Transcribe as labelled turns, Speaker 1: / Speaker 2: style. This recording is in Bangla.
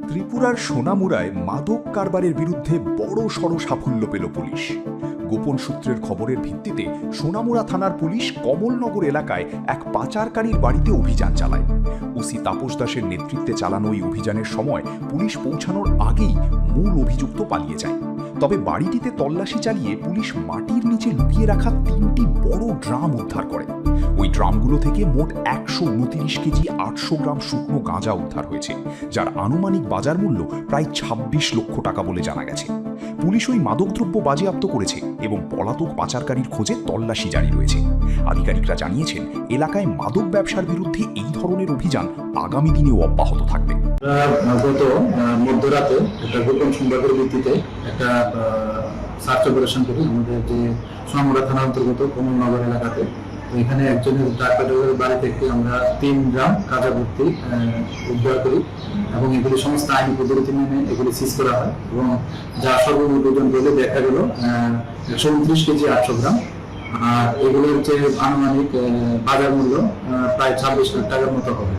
Speaker 1: ত্রিপুরার সোনামুড়ায় মাদক কারবারের বিরুদ্ধে বড়সড় সাফল্য পেল পুলিশ। গোপন সূত্রের খবরের ভিত্তিতে সোনামুড়া থানার পুলিশ কমলনগর এলাকায় এক পাচারকারীর বাড়িতে অভিযান চালায়। ওসি তাপস দাসের নেতৃত্বে চালানো এই অভিযানের সময় পুলিশ পৌঁছানোর আগেই মূল অভিযুক্ত পালিয়ে যায়। তবে বাড়িটিতে তল্লাশি চালিয়ে পুলিশ মাটির নিচে লুকিয়ে রাখা 3টি বড় ড্রাম উদ্ধার করে। ওই ড্রামগুলো থেকে মোট 129 কেজি 800 গ্রাম শুকনো গাঁজা উদ্ধার হয়েছে, যার আনুমানিক বাজার মূল্য প্রায় 26 লক্ষ টাকা বলে জানা গেছে। পুলিশ ওই মাদকদ্রব্য বাজেয়াপ্ত করেছে এবং পলাতক পাচারকারীর খোঁজে তল্লাশি জারি রয়েছে। আধিকারিকরা জানিয়েছেন, এলাকায় মাদক ব্যবসার বিরুদ্ধে এই ধরনের অভিযান আগামী দিনেও অব্যাহত থাকবে।
Speaker 2: গত মধ্যরাতে একটা গোপন সংবাদের ভিত্তিতে একটা সার্চ অপারেশন করি আমাদের যে সোনামুড়া থানার অন্তর্গত কমলনগর এলাকাতে। এখানে একজনের ডাকাতের বাড়ি থেকে আমরা 3 গ্রাম গাঁজা ভর্তি উদ্ধার করি এবং এগুলি সমস্ত আইনি পদ্ধতি মেনে এগুলি সিজ করা হয় এবং যা সর্বমোট ওজন বলে দেখা গেল 129 কেজি 800 গ্রাম। আর এগুলোর যে আনুমানিক বাজার মূল্য প্রায় 26 লাখ টাকার মতো হবে।